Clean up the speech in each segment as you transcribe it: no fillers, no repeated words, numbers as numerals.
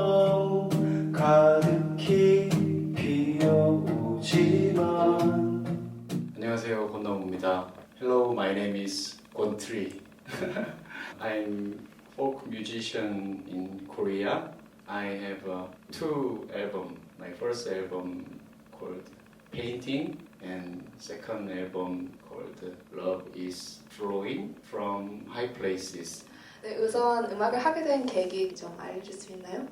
마음 가득히 피어오지만. 안녕하세요, 권나무입니다. Hello, my name is 권트리. I'm folk musician in Korea. I have two albums. My first album called Painting and second album called Love is Flowing from High Places. 네, 우선 음악을 하게 된 계기 좀 알려줄 수 있나요?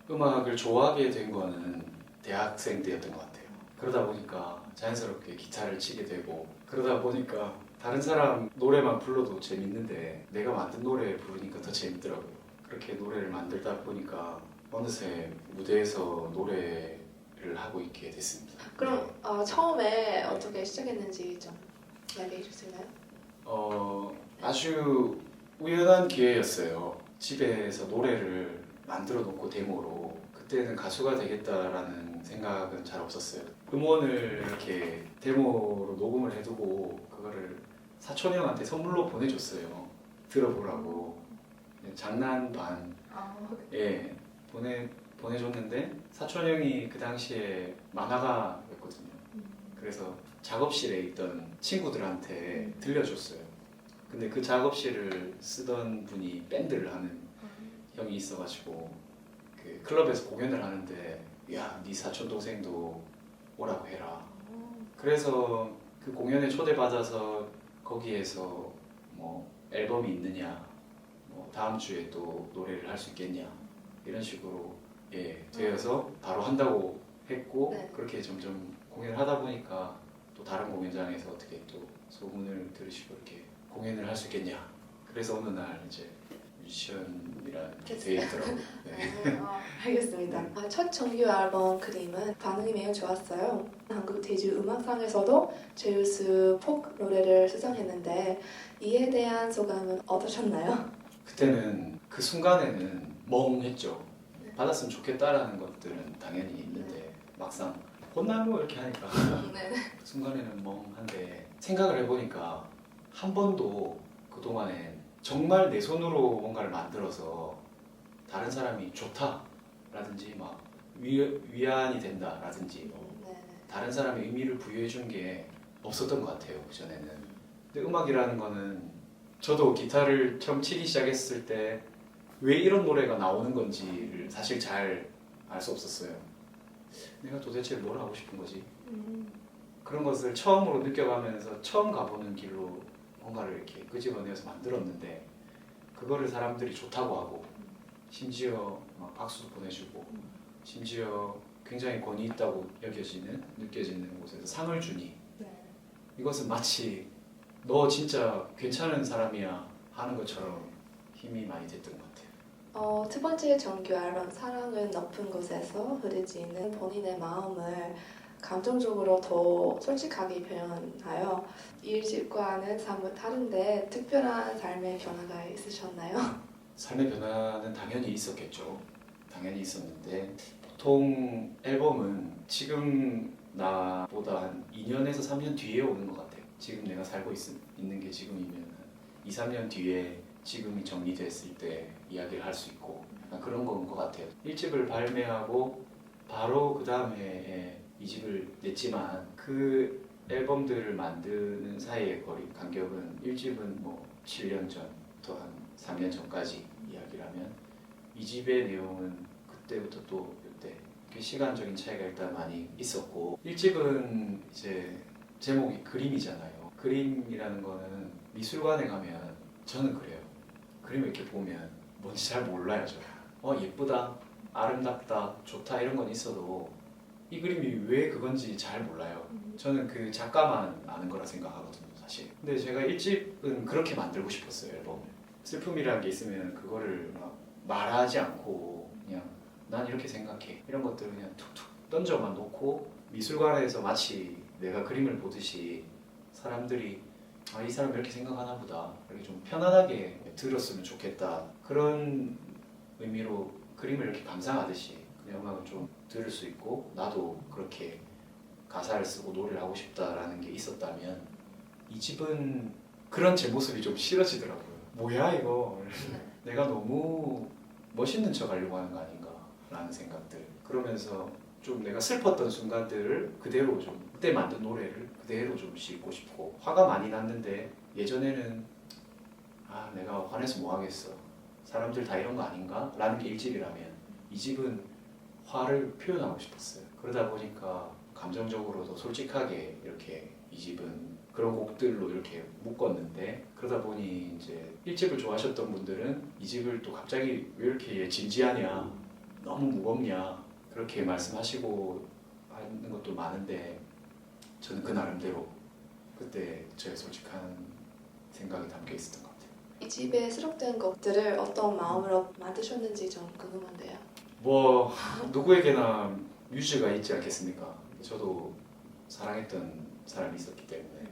음악을 좋아하게 된 거는 대학생 때였던 것 같아요. 그러다 보니까 자연스럽게 기타를 치게 되고, 그러다 보니까 다른 사람 노래만 불러도 재밌는데 내가 만든 노래 부르니까 더 재밌더라고요. 그렇게 노래를 만들다 보니까 어느새 무대에서 노래를 하고 있게 됐습니다. 그럼 처음에 어떻게 시작했는지 좀 이야기해 줄 수 있나요? 아주 우연한 기회였어요. 집에서 노래를 만들어 놓고 데모로, 그때는 가수가 되겠다라는 생각은 잘 없었어요. 음원을 이렇게 데모로 녹음을 해두고 그거를 사촌 형한테 선물로 보내줬어요. 들어보라고. 장난 반. 예, 보내줬는데 사촌 형이 그 당시에 만화가였거든요. 그래서 작업실에 있던 친구들한테 들려줬어요. 근데 그 작업실을 쓰던 분이 밴드를 하는 형이 있어가지고 그 클럽에서 공연을 하는데, 야, 네 사촌 동생도 오라고 해라. 그래서 그 공연에 초대받아서 거기에서 뭐 앨범이 있느냐, 뭐 다음 주에 또 노래를 할 수 있겠냐, 이런 식으로 되어서 바로 한다고 했고, 네. 그렇게 점점 공연을 하다 보니까 또 다른 공연장에서 어떻게 또 소문을 들으시고 이렇게 공연을 할 수 있겠냐. 그래서 어느 날 이제 뮤지션이라는 게 되더라고요. 네. 알겠습니다. 첫 정규 앨범 그림은 반응이 매우 좋았어요. 한국 대주 음악상에서도 제우스 폭 노래를 수상했는데 이에 대한 소감은 어떠셨나요? 그때는 그 순간에는 멍했죠. 받았으면 좋겠다라는 것들은 당연히 있는데 막상 혼나고 이렇게 하니까 네. 그 순간에는 멍한데, 생각을 해보니까 한 번도 그동안엔 정말 내 손으로 뭔가를 만들어서 다른 사람이 좋다라든지 막 위안이 된다라든지 다른 사람의 의미를 부여해 준 게 없었던 것 같아요, 그전에는. 근데 음악이라는 거는 저도 기타를 처음 치기 시작했을 때 왜 이런 노래가 나오는 건지를 사실 잘 알 수 없었어요. 내가 도대체 뭘 하고 싶은 거지? 그런 것을 처음으로 느껴가면서 처음 가보는 길로 뭔가를 이렇게 끄집어내서 만들었는데, 그거를 사람들이 좋다고 하고 심지어 막 박수도 보내주고 심지어 굉장히 권위 있다고 느껴지는 곳에서 상을 주니, 이것은 마치 너 진짜 괜찮은 사람이야 하는 것처럼 힘이 많이 됐던 것 같아요. 두 번째 정규 앨범 사랑은 높은 곳에서 흐르지는 본인의 마음을 감정적으로 더 솔직하게 표현하여 1집과는 사뭇 다른데 특별한 삶의 변화가 있으셨나요? 삶의 변화는 당연히 있었겠죠. 당연히 있었는데, 보통 앨범은 지금 나보다 한 2년에서 3년 뒤에 오는 것 같아요. 지금 내가 살고 있는 게 지금이면 2, 3년 뒤에 지금이 정리됐을 때 이야기를 할 수 있고, 약간 그런 건 것 같아요. 1집을 발매하고 바로 그 다음에 2집을 냈지만 그 앨범들을 만드는 사이의 간격은 1집은 뭐 7년 전부터 한 3년 전까지 이야기라면 2집의 내용은 그때부터 또 이때 시간적인 차이가 일단 많이 있었고, 1집은 이제 제목이 그림이잖아요. 그림이라는 거는 미술관에 가면, 저는 그래요. 그림을 이렇게 보면 뭔지 잘 몰라요. 저 예쁘다, 아름답다, 좋다 이런 건 있어도 이 그림이 왜 그건지 잘 몰라요. 저는 그 작가만 아는 거라 생각하거든요, 사실. 근데 제가 1집은 그렇게 만들고 싶었어요, 앨범을. 슬픔이라는 게 있으면 그거를 막 말하지 않고 그냥 난 이렇게 생각해, 이런 것들을 그냥 툭툭 던져만 놓고 미술관에서 마치 내가 그림을 보듯이 사람들이 이 사람 이렇게 생각하나 보다, 이렇게 좀 편안하게 들었으면 좋겠다, 그런 의미로 그림을 이렇게 감상하듯이 그냥 음악을 좀 들을 수 있고 나도 그렇게 가사를 쓰고 노래를 하고 싶다라는 게 있었다면, 이 집은 그런 제 모습이 좀 싫어지더라고요. 뭐야 이거 내가 너무 멋있는 척 하려고 하는 거 아닌가, 라는 생각들. 그러면서 좀 내가 슬펐던 순간들을 그대로 좀 그때 만든 노래를 그대로 좀 싣고 싶고, 화가 많이 났는데 예전에는 내가 화내서 뭐 하겠어, 사람들 다 이런 거 아닌가? 라는 게 1집이라면 2집은 화를 표현하고 싶었어요. 그러다 보니까 감정적으로도 솔직하게 이렇게 2집은 그런 곡들로 이렇게 묶었는데, 그러다 보니 이제 1집을 좋아하셨던 분들은 2집을 또 갑자기 왜 이렇게 진지하냐, 너무 무겁냐, 그렇게 말씀하시고 하는 것도 많은데, 저는 그 나름대로 그때 저의 솔직한 생각이 담겨 있었던 것 같아요. 이 집에 수록된 곡들을 어떤 마음으로 만드셨는지 좀 궁금한데요. 뭐 누구에게나 뮤즈가 있지 않겠습니까? 저도 사랑했던 사람이 있었기 때문에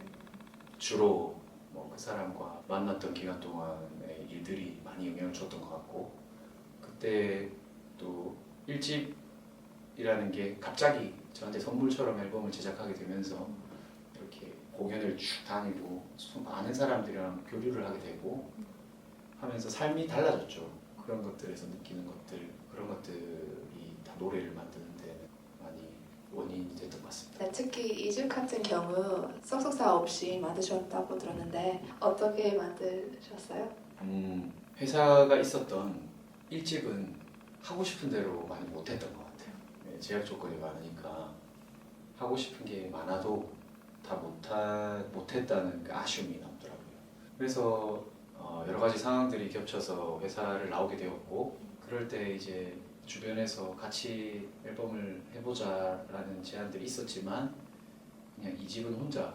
주로 뭐 그 사람과 만났던 기간 동안의 일들이 많이 영향을 줬던 것 같고, 그때 또 1집이라는 게 갑자기 저한테 선물처럼 앨범을 제작하게 되면서 이렇게 공연을 쭉 다니고 많은 사람들이랑 교류를 하게 되고 하면서 삶이 달라졌죠. 그런 것들에서 느끼는 것들, 그런 것들이 다 노래를 만드는 데 많이 원인이 됐던 것 같습니다. 네, 특히 2집 같은 경우 소속사 없이 만드셨다고 들었는데 어떻게 만드셨어요? 회사가 있었던 1집은 하고 싶은 대로 많이 못했던 것 같아요. 제약 조건이 많으니까 하고 싶은 게 많아도 다 못했다는 그 아쉬움이 남더라고요. 그래서 여러 가지 상황들이 겹쳐서 회사를 나오게 되었고, 그럴 때 이제 주변에서 같이 앨범을 해보자라는 제안들이 있었지만 그냥 2집은 혼자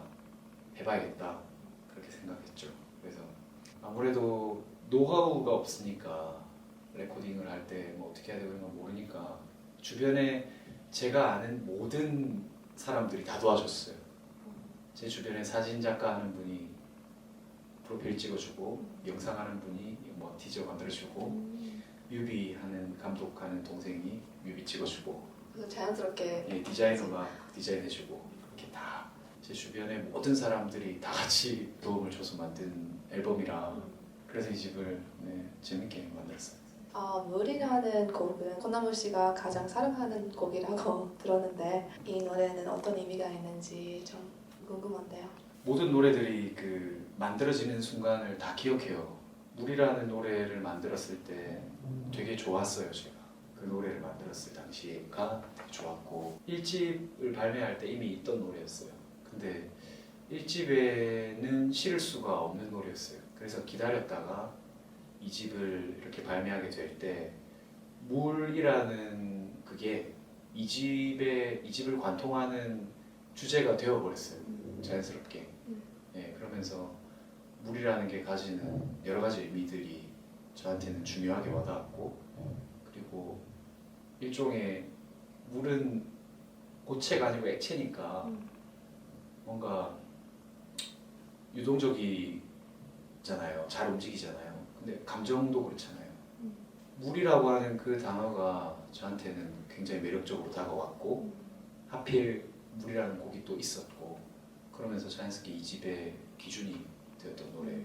해봐야겠다 그렇게 생각했죠. 그래서 아무래도 노하우가 없으니까 레코딩을 할 때 뭐 어떻게 해야 되고 이런 걸 모르니까 주변에 제가 아는 모든 사람들이 다 도와줬어요. 제 주변에 사진 작가 하는 분이 프로필 찍어주고, 영상하는 분이 뭐 티저 만들어주고, 뮤비 하는 감독하는 동생이 뮤비 찍어주고, 그래서 자연스럽게 디자이너가 디자인해주고, 이렇게 다 제 주변의 모든 사람들이 다 같이 도움을 줘서 만든 앨범이라, 그래서 이 집을 재밌게 만들었어요. 물이라는 곡은 콩나물 씨가 가장 사랑하는 곡이라고 들었는데 이 노래는 어떤 의미가 있는지 좀 궁금한데요. 모든 노래들이 그 만들어지는 순간을 다 기억해요. 물이라는 노래를 만들었을 때 되게 좋았어요. 제가 그 노래를 만들었을 당시가 되게 좋았고, 1집을 발매할 때 이미 있던 노래였어요. 근데 1집에는 실을 수가 없는 노래였어요. 그래서 기다렸다가 2집을 이렇게 발매하게 될 때 물이라는 그게 2집을 관통하는 주제가 되어버렸어요. 자연스럽게. 그러면서 물이라는 게 가지는 여러 가지 의미들이 저한테는 중요하게 와닿았고, 그리고 일종의 물은 고체가 아니고 액체니까 뭔가 유동적이잖아요. 잘 움직이잖아요. 근데 감정도 그렇잖아요. 물이라고 하는 그 단어가 저한테는 굉장히 매력적으로 다가왔고, 하필 물이라는 곡이 또 있었고, 그러면서 자연스럽게 2집의 기준이 되었던 노래가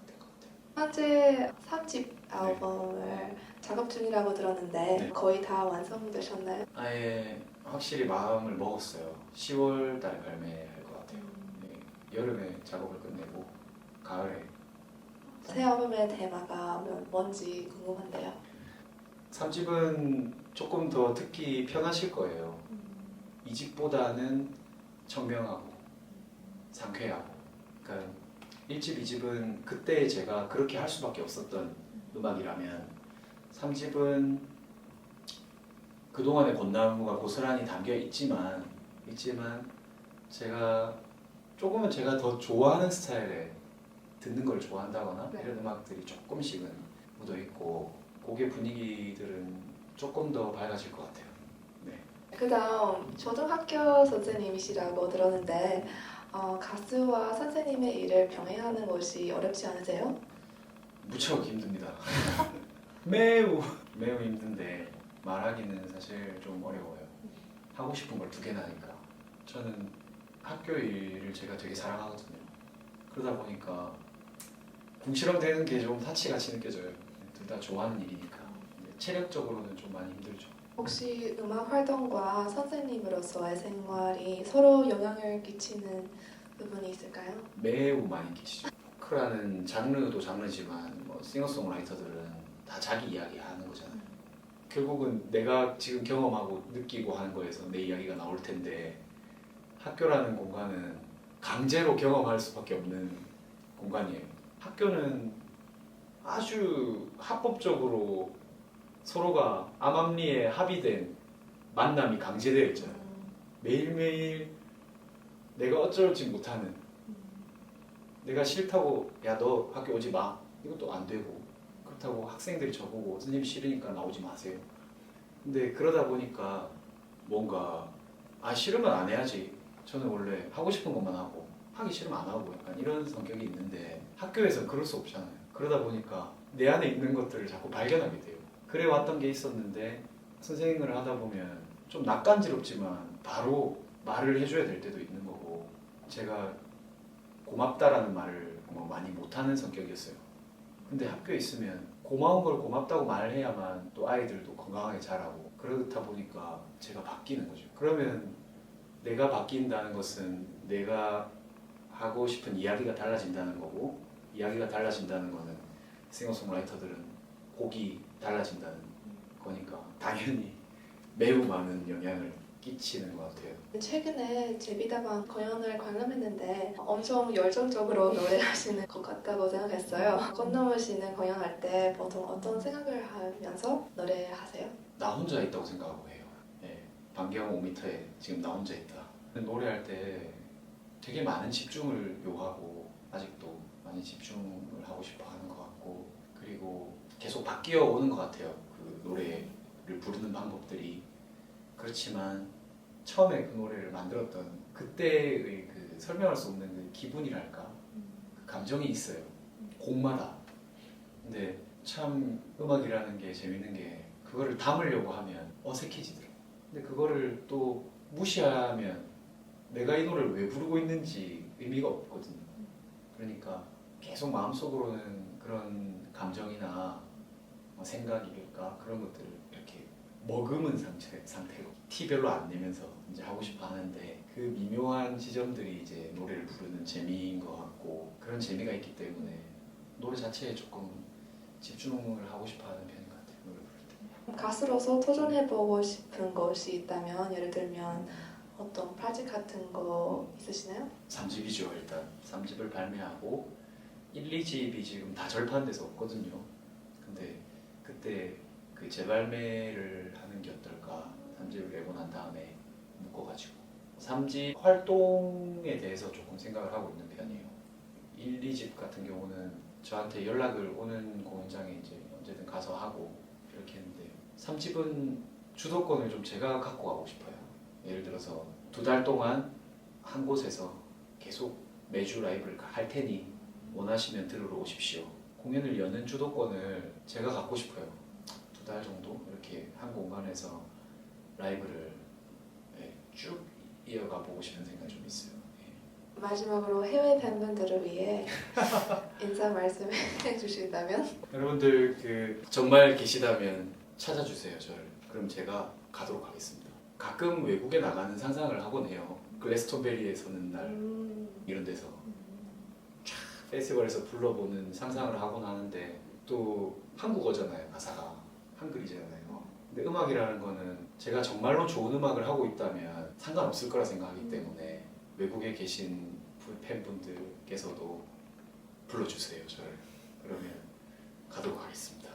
될 것 같아요. 현재 3집 앨범을 작업 중이라고 들었는데 네. 거의 다 완성되셨나요? 아예 확실히 마음을 먹었어요. 10월 달에 발매할 것 같아요. 여름에 작업을 끝내고 가을에. 새 앨범의 테마가 뭔지 궁금한데요. 3집은 조금 더 듣기 편하실 거예요. 2집보다는 청명하고 상쾌하고. 그러니까 1집, 2집은 그때 제가 그렇게 할 수밖에 없었던 음악이라면, 3집은 그동안의 건나무가 고스란히 담겨 있지만 제가 조금은 제가 더 좋아하는 스타일의, 듣는 걸 좋아한다거나 네. 이런 음악들이 조금씩은 묻어 있고, 곡의 분위기들은 조금 더 밝아질 것 같아요. 그다음 초등학교 선생님이시라고 들었는데 가수와 선생님의 일을 병행하는 것이 어렵지 않으세요? 무척 힘듭니다. 매우 힘든데 말하기는 사실 좀 어려워요. 하고 싶은 걸 두 개나 하니까. 저는 학교 일을 제가 되게 사랑하거든요. 그러다 보니까 궁시렁대는 게 좀 사치같이 느껴져요. 둘 다 좋아하는 일이니까. 체력적으로는 좀 많이 힘들죠. 혹시 음악 활동과 선생님으로서의 생활이 서로 영향을 끼치는 부분이 있을까요? 매우 많이 끼치죠. 포크라는 장르도 장르지만 뭐 싱어송라이터들은 다 자기 이야기 하는 거잖아요. 결국은 내가 지금 경험하고 느끼고 하는 거에서 내 이야기가 나올 텐데 학교라는 공간은 강제로 경험할 수밖에 없는 공간이에요. 학교는 아주 합법적으로 서로가 암암리에 합의된 만남이 강제되어 있잖아요. 매일매일 내가 어쩔지 못하는, 내가 싫다고 야 너 학교 오지 마 이것도 안 되고, 그렇다고 학생들이 저보고 선생님 싫으니까 나오지 마세요. 근데 그러다 보니까 뭔가 싫으면 안 해야지, 저는 원래 하고 싶은 것만 하고 하기 싫으면 안 하고 약간 이런 성격이 있는데 학교에서 그럴 수 없잖아요. 그러다 보니까 내 안에 있는 것들을 자꾸 발견하게 돼요. 그래 왔던 게 있었는데 선생님을 하다 보면 좀 낯간지럽지만 바로 말을 해줘야 될 때도 있는 거고, 제가 고맙다라는 말을 많이 못하는 성격이었어요. 근데 학교에 있으면 고마운 걸 고맙다고 말해야만 또 아이들도 건강하게 자라고, 그렇다 보니까 제가 바뀌는 거죠. 그러면 내가 바뀐다는 것은 내가 하고 싶은 이야기가 달라진다는 거고, 이야기가 달라진다는 거는 싱어송라이터들은 곡이 달라진다는 거니까 당연히 매우 많은 영향을 끼치는 것 같아요. 최근에 제비다방 공연을 관람했는데 엄청 열정적으로 노래하시는 것 같다고 생각했어요. 권너무 씨는 공연할 때 보통 어떤 생각을 하면서 노래하세요? 나 혼자 있다고 생각하고 해요. 예, 반경 5m에 지금 나 혼자 있다. 노래할 때 되게 많은 집중을 요하고 아직도 많이 집중을 하고 싶어 하는 것 같고, 그리고 계속 바뀌어 오는 것 같아요. 그 노래를 부르는 방법들이. 그렇지만 처음에 그 노래를 만들었던 그때의 그 설명할 수 없는 그 기분이랄까, 그 감정이 있어요. 곡마다. 근데 참 음악이라는 게 재밌는 게 그거를 담으려고 하면 어색해지더라고요. 근데 그거를 또 무시하면 내가 이 노래를 왜 부르고 있는지 의미가 없거든요. 그러니까 계속 마음속으로는 그런 감정이나 생각이랄까 그런 것들을 이렇게 머금은 상태로 티 별로 안 내면서 이제 하고 싶어 하는데, 그 미묘한 지점들이 이제 노래를 부르는 재미인 것 같고, 그런 재미가 있기 때문에 노래 자체에 조금 집중을 하고 싶어 하는 편인 것 같아요. 노래 부를 때. 가수로서 도전해보고 싶은 것이 있다면 예를 들면 어떤 프로젝트 같은 거 있으시나요? 3집이죠. 일단 3집을 발매하고 1, 2집이 지금 다 절판돼서 없거든요. 근데 그때 그 재발매를 하는 게 어떨까, 3집을 내고 난 다음에 묶어가지고 3집 활동에 대해서 조금 생각을 하고 있는 편이에요. 1, 2집 같은 경우는 저한테 연락을 오는 공연장에 이제 언제든 가서 하고 이렇게 했는데, 3집은 주도권을 좀 제가 갖고 가고 싶어요. 예를 들어서 2달 동안 한 곳에서 계속 매주 라이브를 할 테니 원하시면 들으러 오십시오. 공연을 여는 주도권을 제가 갖고 싶어요. 2달 정도 이렇게 한 공간에서 라이브를 쭉 이어가 보고 싶은 생각이 좀 있어요. 마지막으로 해외 팬분들을 위해 인사 말씀해 주신다면? 여러분들 그 정말 계시다면 찾아주세요, 저를. 그럼 제가 가도록 하겠습니다. 가끔 외국에 나가는 상상을 하곤 해요. 글래스톤베리에 서는 날 이런 데서 쫙 페스티벌에서 불러보는 상상을 하곤 하는데, 또 한국어잖아요, 가사가 한글이잖아요. 근데 음악이라는 거는 제가 정말로 좋은 음악을 하고 있다면 상관없을 거라 생각하기 때문에 외국에 계신 팬분들께서도 불러주세요, 저를. 그러면 가도록 하겠습니다.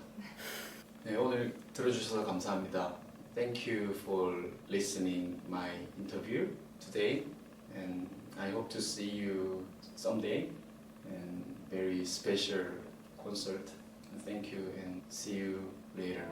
네, 오늘 들어주셔서 감사합니다. Thank you for listening my interview today, and I hope to see you someday and very special concert. Thank you and see you later.